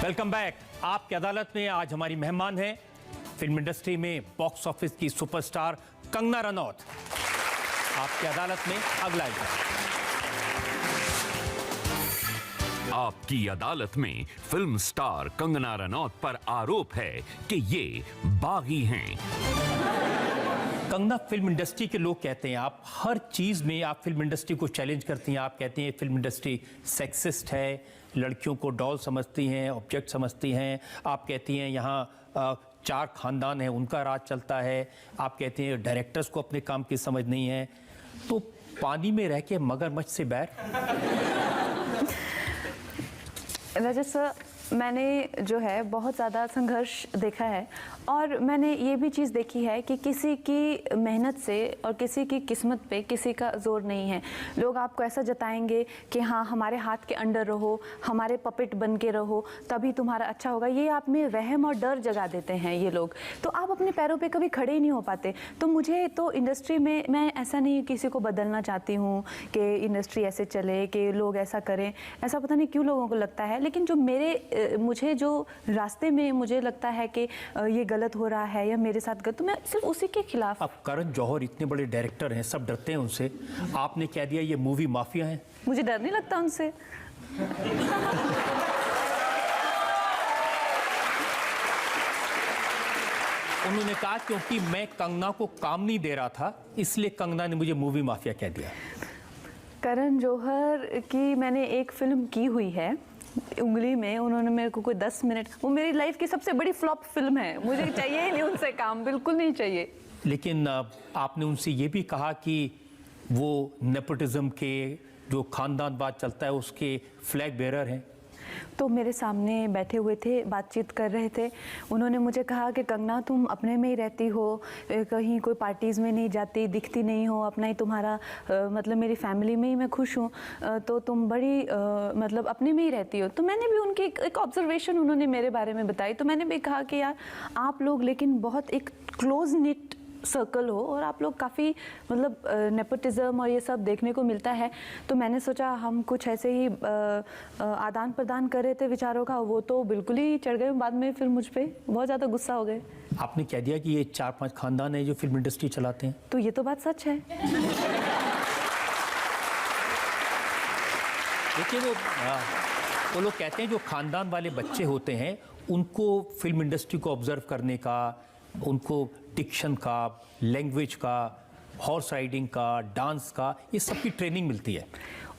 Welcome back. आपकी अदालत में आज हमारी मेहमान है फिल्म इंडस्ट्री में बॉक्स ऑफिस की सुपरस्टार कंगना रनौत। आपकी अदालत में अगला एपिसोड। आपकी अदालत में फिल्म स्टार कंगना रनौत पर आरोप है कि ये बागी हैं। कंगना, फिल्म इंडस्ट्री के लोग कहते हैं आप हर चीज में आप फिल्म इंडस्ट्री को चैलेंज करती हैं। आप कहती हैं फिल्म इंडस्ट्री सेक्सिस्ट है, लड़कियों को डॉल समझती हैं, ऑब्जेक्ट समझती हैं। आप कहती हैं यहाँ 4 खानदान हैं, उनका राज चलता है। आप कहती हैं डायरेक्टर्स को अपने काम की समझ नहीं है। तो पानी में रह के मगरमच्छ से बैर। रजत सर, मैंने जो है बहुत ज़्यादा संघर्ष देखा है और मैंने ये भी चीज़ देखी है कि किसी की मेहनत से और किसी की किस्मत पे किसी का जोर नहीं है। लोग आपको ऐसा जताएंगे कि हाँ हमारे हाथ के अंडर रहो, हमारे पपेट बन के रहो, तभी तुम्हारा अच्छा होगा। ये आप में वहम और डर जगा देते हैं ये लोग, तो आप अपने पैरों पे कभी खड़े ही नहीं हो पाते। तो मुझे तो इंडस्ट्री में, मैं ऐसा नहीं किसी को बदलना चाहती हूँ कि इंडस्ट्री ऐसे चले, कि लोग ऐसा करें, ऐसा पता नहीं क्यों लोगों को लगता है। लेकिन जो मुझे जो रास्ते में मुझे लगता है कि ये गलत हो रहा है या मेरे साथ गलत, तो मैं सिर्फ उसी के खिलाफ। अब करण जौहर इतने बड़े डायरेक्टर हैं, सब डरते हैं उनसे। आपने कह दिया ये मूवी माफिया हैं। मुझे डर नहीं लगता उनसे। उन्होंने कहा क्योंकि मैं कंगना को काम नहीं दे रहा था, इसलिए कंगना ने मुझे मूवी माफिया कह दिया। करण जौहर की मैंने एक फिल्म की हुई है उंगली में, उन्होंने मेरे को कोई 10 मिनट, वो मेरी लाइफ की सबसे बड़ी फ्लॉप फिल्म है। मुझे चाहिए ही नहीं उनसे काम, बिल्कुल नहीं चाहिए। लेकिन आपने उनसे ये भी कहा कि वो नेपोटिज्म के जो खानदानवाद चलता है उसके फ्लैग बेरर हैं। तो मेरे सामने बैठे हुए थे, बातचीत कर रहे थे। उन्होंने मुझे कहा कि कंगना तुम अपने में ही रहती हो, कहीं कोई पार्टीज़ में नहीं जाती, दिखती नहीं हो, अपना ही तुम्हारा मतलब मेरी फैमिली में ही मैं खुश हूँ, तो तुम बड़ी मतलब अपने में ही रहती हो। तो मैंने भी उनकी एक ऑब्जर्वेशन उन्होंने मेरे बारे में बताई, तो मैंने भी कहा कि यार आप लोग लेकिन बहुत एक क्लोज निट सर्कल हो और आप लोग काफ़ी मतलब नेपोटिज्म और ये सब देखने को मिलता है। तो मैंने सोचा हम कुछ ऐसे ही आदान प्रदान कर रहे थे विचारों का, वो तो बिल्कुल ही चढ़ गए बाद में, फिर मुझ पे बहुत ज़्यादा गुस्सा हो गए। आपने कह दिया कि ये 4-5 खानदान है जो फिल्म इंडस्ट्री चलाते हैं। तो ये तो बात सच है। देखिए वो लोग कहते हैं जो खानदान वाले बच्चे होते हैं उनको फिल्म इंडस्ट्री को ऑब्जर्व करने का, उनको डिक्शन का, लैंग्वेज का, हॉर्स राइडिंग का, डांस का, ये सब की ट्रेनिंग मिलती है।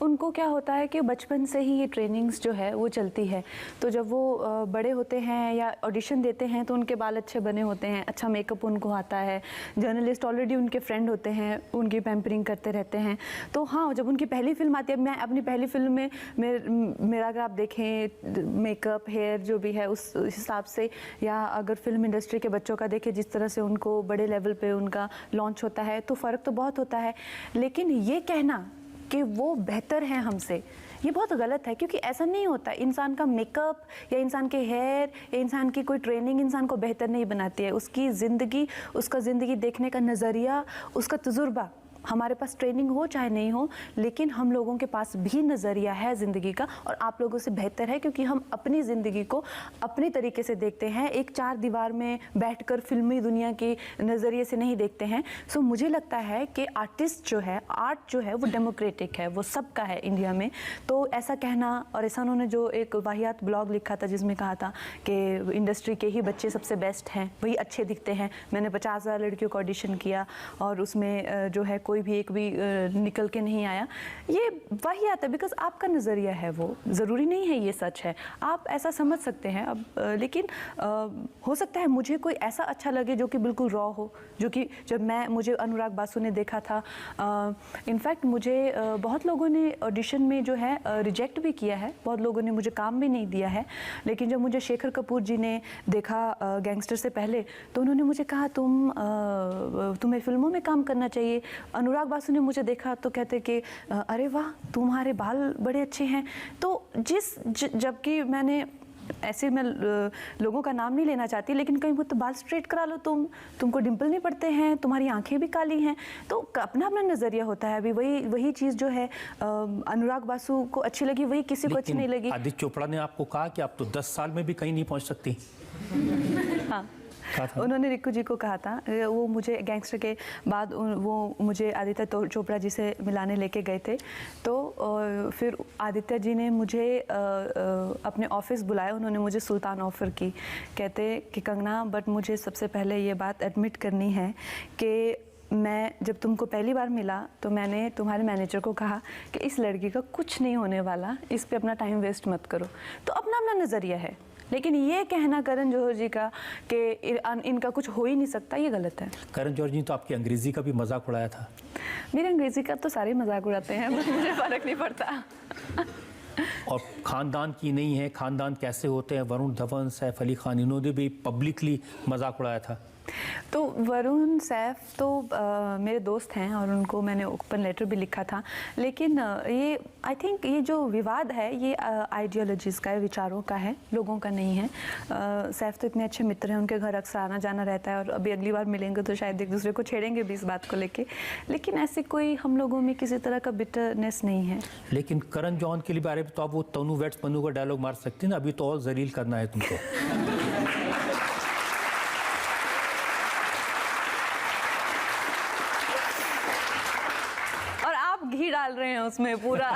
उनको क्या होता है कि बचपन से ही ये ट्रेनिंग्स जो है वो चलती है। तो जब वो बड़े होते हैं या ऑडिशन देते हैं तो उनके बाल अच्छे बने होते हैं, अच्छा मेकअप उनको आता है, जर्नलिस्ट ऑलरेडी उनके फ्रेंड होते हैं, उनकी पैम्परिंग करते रहते हैं। तो हाँ, जब उनकी पहली फिल्म आती है, मैं अपनी पहली फिल्म में मेरा अगर आप देखें मेकअप, हेयर जो भी है उस हिसाब से, या अगर फिल्म इंडस्ट्री के बच्चों का देखें जिस तरह से उनको बड़े लेवल पर उनका लॉन्च होता है, तो फ़र्क तो बहुत होता है। लेकिन ये कहना कि वो बेहतर हैं हमसे, ये बहुत गलत है, क्योंकि ऐसा नहीं होता। इंसान का मेकअप या इंसान के हेयर या इंसान की कोई ट्रेनिंग इंसान को बेहतर नहीं बनाती है। उसकी ज़िंदगी, उसका ज़िंदगी देखने का नज़रिया, उसका तजुर्बा, हमारे पास ट्रेनिंग हो चाहे नहीं हो, लेकिन हम लोगों के पास भी नज़रिया है ज़िंदगी का, और आप लोगों से बेहतर है क्योंकि हम अपनी ज़िंदगी को अपनी तरीके से देखते हैं, एक 4 दीवार में बैठकर फिल्मी दुनिया के नज़रिए से नहीं देखते हैं। सो मुझे लगता है कि आर्टिस्ट जो है, आर्ट जो है वो डेमोक्रेटिक है, वो सबका है इंडिया में। तो ऐसा कहना, और ऐसा उन्होंने जो एक वाहियात ब्लॉग लिखा था जिसमें कहा था कि इंडस्ट्री के ही बच्चे सबसे बेस्ट हैं, वही अच्छे दिखते हैं। मैंने 50,000 लड़कियों को ऑडिशन किया और उसमें जो है कोई भी एक भी निकल के नहीं आया। ये वही आता है बिकॉज आपका नज़रिया है, वो ज़रूरी नहीं है ये सच है, आप ऐसा समझ सकते हैं। अब लेकिन हो सकता है मुझे कोई ऐसा अच्छा लगे जो कि बिल्कुल रॉ हो, जो कि जब मुझे अनुराग बासु ने देखा था, इनफैक्ट मुझे बहुत लोगों ने ऑडिशन में जो है रिजेक्ट भी किया है, बहुत लोगों ने मुझे काम भी नहीं दिया है। लेकिन जब मुझे शेखर कपूर जी ने देखा गैंगस्टर से पहले, तो उन्होंने मुझे कहा तुम्हें फिल्मों में काम करना चाहिए। अनुराग बासु ने मुझे देखा तो कहते कि अरे वाह तुम्हारे बाल बड़े अच्छे हैं। तो जबकि मैंने ऐसे मैं लोगों का नाम नहीं लेना चाहती, लेकिन कहीं वो तो बाल स्ट्रेट करा लो, तुमको डिम्पल नहीं पड़ते हैं, तुम्हारी आंखें भी काली हैं, तो अपना अपना नज़रिया होता है। अभी वही चीज़ जो है अनुराग बासु को अच्छी लगी, वही किसी को अच्छी नहीं लगी। आदित्य चोपड़ा ने आपको कहा कि आप तो 10 साल में भी कहीं नहीं पहुंच सकती। हाँ, उन्होंने रिक्कू जी को कहा था, वो मुझे गैंगस्टर के बाद वो मुझे आदित्य चोपड़ा जी से मिलाने लेके गए थे, तो फिर आदित्य जी ने मुझे अपने ऑफिस बुलाया, उन्होंने मुझे सुल्तान ऑफ़र की, कहते कि कंगना बट मुझे सबसे पहले ये बात एडमिट करनी है कि मैं जब तुमको पहली बार मिला तो मैंने तुम्हारे मैनेजर को कहा कि इस लड़की का कुछ नहीं होने वाला, इस पे अपना टाइम वेस्ट मत करो। तो अपना अपना नज़रिया है, लेकिन ये कहना करण जौहर जी का कि इनका कुछ हो ही नहीं सकता, ये गलत है। करण जौहर जी तो आपकी अंग्रेजी का भी मजाक उड़ाया था। मेरे अंग्रेजी का तो सारे मजाक उड़ाते हैं, बस मुझे फ़र्क नहीं पड़ता। और ख़ानदान की नहीं है, ख़ानदान कैसे होते हैं, वरुण धवन, सैफ अली खान, इन्होंने भी पब्लिकली मजाक उड़ाया था। तो वरुण सैफ तो मेरे दोस्त हैं और उनको मैंने ओपन लेटर भी लिखा था, लेकिन ये आई थिंक ये जो विवाद है ये आइडियोलॉजीज़ का है, विचारों का है, लोगों का नहीं है। सैफ तो इतने अच्छे मित्र हैं, उनके घर अक्सर आना जाना रहता है और अभी अगली बार मिलेंगे तो शायद एक दूसरे को छेड़ेंगे भी इस बात को लेके, लेकिन ऐसे कोई हम लोगों में किसी तरह का बिटरनेस नहीं है। लेकिन करण जौहर के लिए बारे में तो आप वो तनु वेट्स मनु का डायलॉग मार सकती ना, अभी तो और जलील करना है तुमको। घी डाल रहे हैं उसमें पूरा।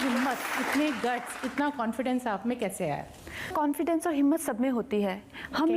हिम्मत, इतने गट्स, इतना कॉन्फिडेंस आप में कैसे आया? कॉन्फिडेंस और हिम्मत सब में होती है। हम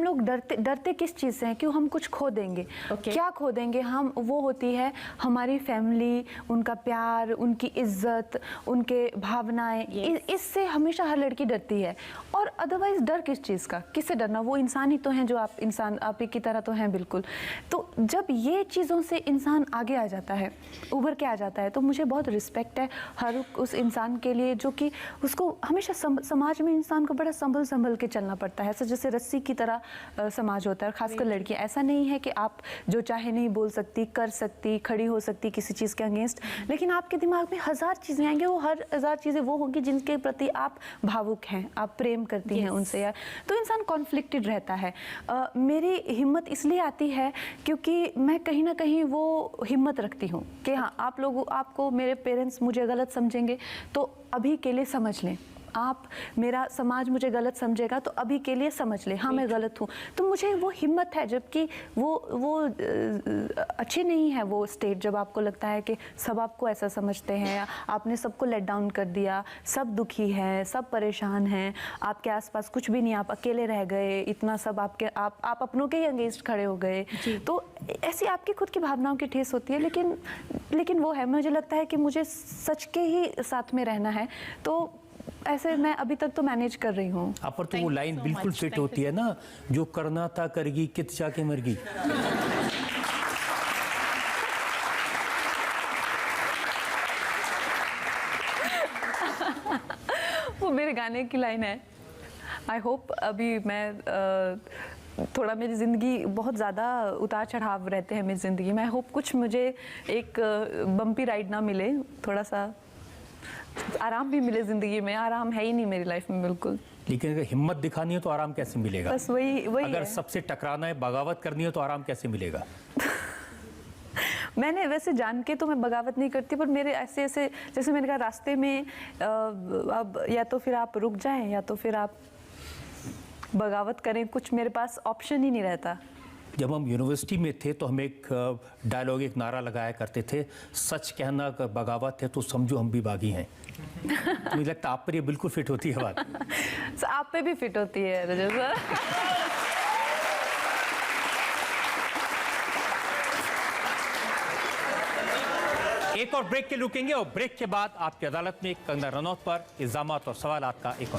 लोग डरते किस चीज़ से हैं? क्यों हम कुछ खो देंगे? क्या खो देंगे हम? वो होती है हमारी फैमिली, उनका प्यार, उनकी इज्जत, उनके भावनाएं। इससे हमेशा हर लड़की डरती है। और अदरवाइज डर किस चीज़ का? किससे डरना? वो इंसान ही तो हैं, जो आप इंसान आप ही की तरह तो हैं बिल्कुल। तो जब ये चीज़ों से इंसान आगे आ जाता है, उभर के आ जाता है, तो मुझे बहुत रिस्पेक्ट है हर उस इंसान के लिए जो कि उसको हमेशा समाज में इंसान को बड़ा संभल के चलना पड़ता है। ऐसा जैसे रस्सी की तरह समाज होता है, खासकर लड़कियां। ऐसा नहीं है कि आप जो चाहे नहीं बोल सकती, कर सकती, खड़ी हो सकती किसी चीज़ के अगेंस्ट, लेकिन आपके दिमाग में हज़ार चीज़ें आएंगी। वो हर हज़ार चीज़ें वो होंगी जिनके प्रति आप भावुक हैं, आप प्रेम करती हैं उनसे, यार तो इंसान कॉन्फ्लिक्टेड रहता है। मेरी हिम्मत इसलिए आती है क्योंकि मैं कहीं ना कहीं वो हिम्मत रखती हूँ कि हाँ, आप लोग, आपको मेरे पेरेंट्स मुझे गलत समझेंगे तो अभी के लिए समझ लें, आप मेरा समाज मुझे गलत समझेगा तो अभी के लिए समझ ले, हाँ मैं गलत हूँ। तो मुझे वो हिम्मत है, जबकि वो अच्छी नहीं है वो स्टेट जब आपको लगता है कि सब आपको ऐसा समझते हैं, आपने सबको लेट डाउन कर दिया, सब दुखी हैं, सब परेशान हैं, आपके आसपास कुछ भी नहीं, आप अकेले रह गए, इतना सब आप अपनों के ही अगेंस्ट खड़े हो गए। तो ऐसी आपकी खुद की भावनाओं की ठेस होती है। लेकिन वो है, मुझे लगता है कि मुझे सच के ही साथ में रहना है, तो ऐसे मैं अभी तक तो मैनेज कर रही हूँ। आप पर तो वो लाइन बिल्कुल फिट होती है ना, जो करना था करेगी, कित जाके मरगी। वो मेरे गाने की लाइन है। आई होप अभी मैं थोड़ा, मेरी ज़िंदगी बहुत ज़्यादा उतार चढ़ाव रहते हैं मेरी ज़िंदगी में। आई होप कुछ मुझे एक बम्पी राइड ना मिले, थोड़ा सा आराम भी मिले ज़िंदगी में। आराम है ही नहीं मेरी लाइफ में बिल्कुल। लेकिन अगर हिम्मत दिखानी है तो आराम कैसे मिलेगा? बस वही अगर है। सबसे टकराना है, बगावत करनी है तो आराम कैसे मिलेगा? मैंने वैसे जान के तो मैं बगावत नहीं करती, पर मेरे ऐसे जैसे मैंने कहा, रास्ते में अब या तो फिर आप रुक जाएं या तो फिर आप बगावत करें, कुछ मेरे पास ऑप्शन ही नहीं रहता। जब हम यूनिवर्सिटी में थे तो हम एक डायलॉग, एक नारा लगाया करते थे, सच कहना अगर बगावत है तो समझो हम भी बागी हैं। तो मुझे लगता है आप पर ये बिल्कुल फिट होती है बात। आप पे भी फिट होती है रजत सर। एक और ब्रेक के रुकेंगे और ब्रेक के बाद आपकी अदालत में कंगना रनौत पर इल्जामात और सवालात का एक और